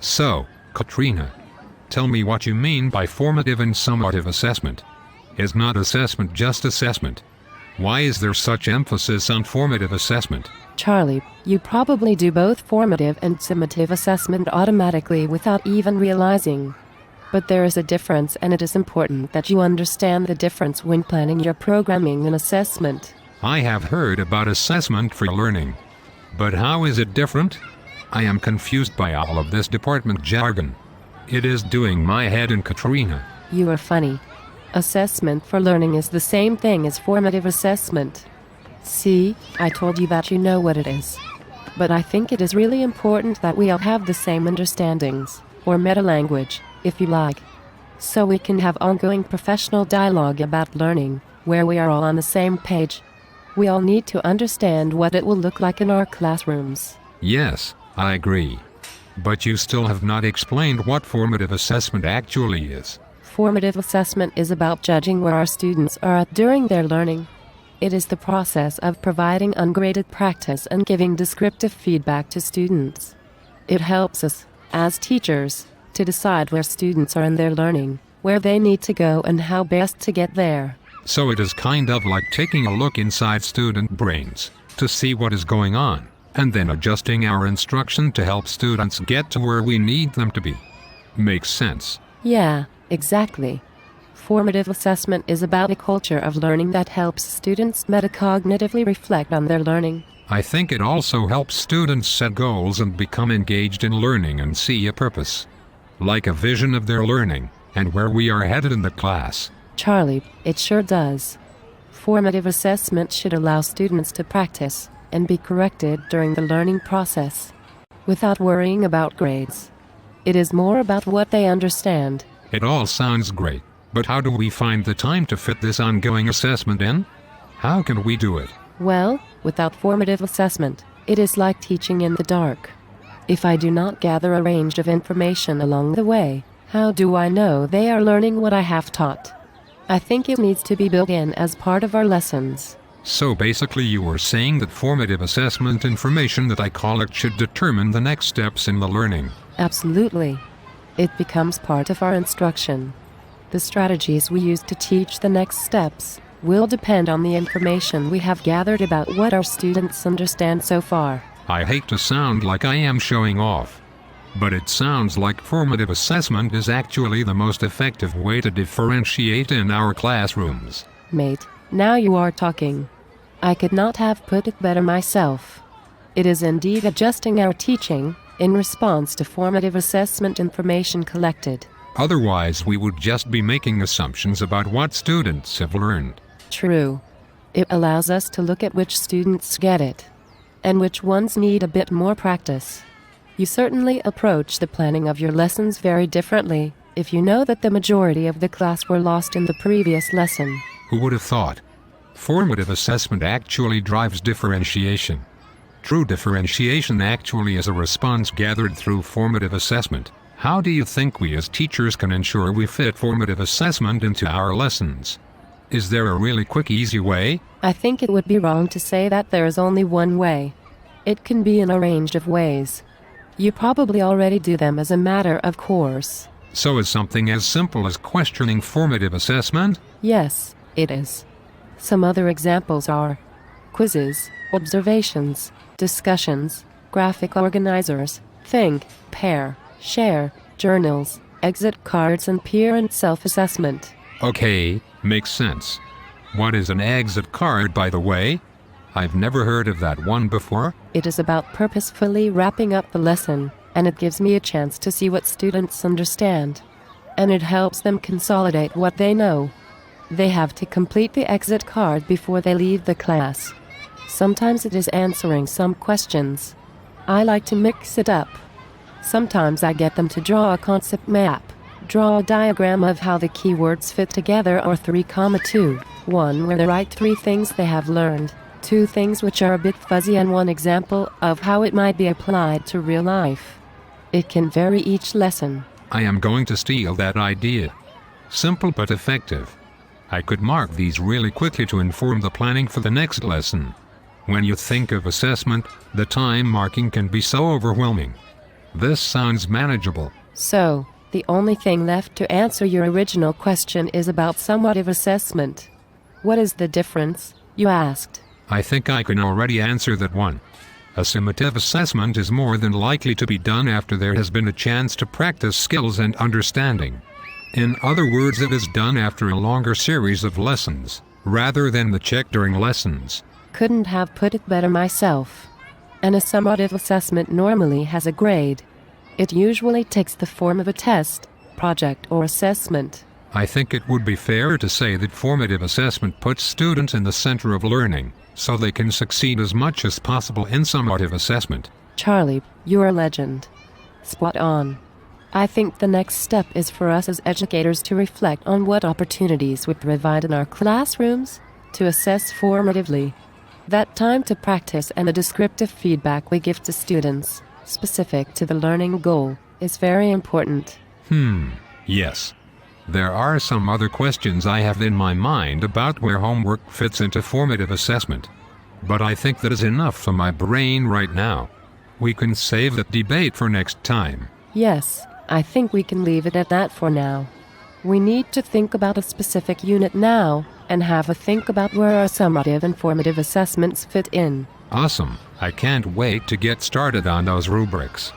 So, Katrina, tell me what you mean by formative and summative assessment. Is not assessment just assessment? Why is there such emphasis on formative assessment? Charlie, you probably do both formative and summative assessment automatically without even realizing. But there is a difference, and it is important that you understand the difference when planning your programming and assessment. I have heard about assessment for learning. But how is it different? I am confused by all of this department jargon. It is doing my head in, Katrina. You are funny. Assessment for learning is the same thing as formative assessment. See, I told you that you know what it is. But I think it is really important that we all have the same understandings, or meta-language, if you like. So we can have ongoing professional dialogue about learning, where we are all on the same page. We all need to understand what it will look like in our classrooms. Yes, I agree. But you still have not explained what formative assessment actually is. Formative assessment is about judging where our students are at during their learning. It is the process of providing ungraded practice and giving descriptive feedback to students. It helps us, as teachers, to decide where students are in their learning, where they need to go, and how best to get there. So it is kind of like taking a look inside student brains to see what is going on, and then adjusting our instruction to help students get to where we need them to be. Makes sense. Yeah, exactly. Formative assessment is about a culture of learning that helps students metacognitively reflect on their learning. I think it also helps students set goals and become engaged in learning and see a purpose, like a vision of their learning and where we are headed in the class. Charlie, it sure does. Formative assessment should allow students to practice and be corrected during the learning process, without worrying about grades. It is more about what they understand. It all sounds great, but how do we find the time to fit this ongoing assessment in? How can we do it? Well, without formative assessment, it is like teaching in the dark. If I do not gather a range of information along the way, how do I know they are learning what I have taught? I think it needs to be built in as part of our lessons. So basically you were saying that formative assessment information, that I call it, should determine the next steps in the learning. Absolutely. It becomes part of our instruction. The strategies we use to teach the next steps will depend on the information we have gathered about what our students understand so far. I hate to sound like I am showing off, but it sounds like formative assessment is actually the most effective way to differentiate in our classrooms. Mate, now you are talking. I could not have put it better myself. It is indeed adjusting our teaching in response to formative assessment information collected. Otherwise we would just be making assumptions about what students have learned. True. It allows us to look at which students get it, and which ones need a bit more practice. You certainly approach the planning of your lessons very differently if you know that the majority of the class were lost in the previous lesson. Who would have thought? Formative assessment actually drives differentiation. True differentiation actually is a response gathered through formative assessment. How do you think we as teachers can ensure we fit formative assessment into our lessons? Is there a really quick, easy way? I think it would be wrong to say that there is only one way. It can be in a range of ways. You probably already do them as a matter of course. So is something as simple as questioning formative assessment? Yes, it is. Some other examples are quizzes, observations, discussions, graphic organizers, think, pair, share, journals, exit cards, and peer and self-assessment. Okay, makes sense. What is an exit card, by the way? I've never heard of that one before. It is about purposefully wrapping up the lesson, and it gives me a chance to see what students understand. And it helps them consolidate what they know. They have to complete the exit card before they leave the class. Sometimes it is answering some questions. I like to mix it up. Sometimes I get them to draw a concept map, draw a diagram of how the keywords fit together, or 3,2, 1 where they write 3 things they have learned, 2 things which are a bit fuzzy, and 1 example of how it might be applied to real life. It can vary each lesson. I am going to steal that idea. Simple but effective. I could mark these really quickly to inform the planning for the next lesson. When you think of assessment, the time marking can be so overwhelming. This sounds manageable. So, the only thing left to answer your original question is about summative assessment. What is the difference, you asked? I think I can already answer that one. A summative assessment is more than likely to be done after there has been a chance to practice skills and understanding. In other words, it is done after a longer series of lessons, rather than the check during lessons. Couldn't have put it better myself. And a summative assessment normally has a grade. It usually takes the form of a test, project, or assessment. I think it would be fair to say that formative assessment puts students in the center of learning, so they can succeed as much as possible in summative assessment. Charlie, you're a legend. Spot on. I think the next step is for us as educators to reflect on what opportunities we provide in our classrooms to assess formatively. That time to practice and the descriptive feedback we give to students, specific to the learning goal, is very important. Yes. There are some other questions I have in my mind about where homework fits into formative assessment. But I think that is enough for my brain right now. We can save that debate for next time. Yes, I think we can leave it at that for now. We need to think about a specific unit now, and have a think about where our summative and formative assessments fit in. Awesome. I can't wait to get started on those rubrics.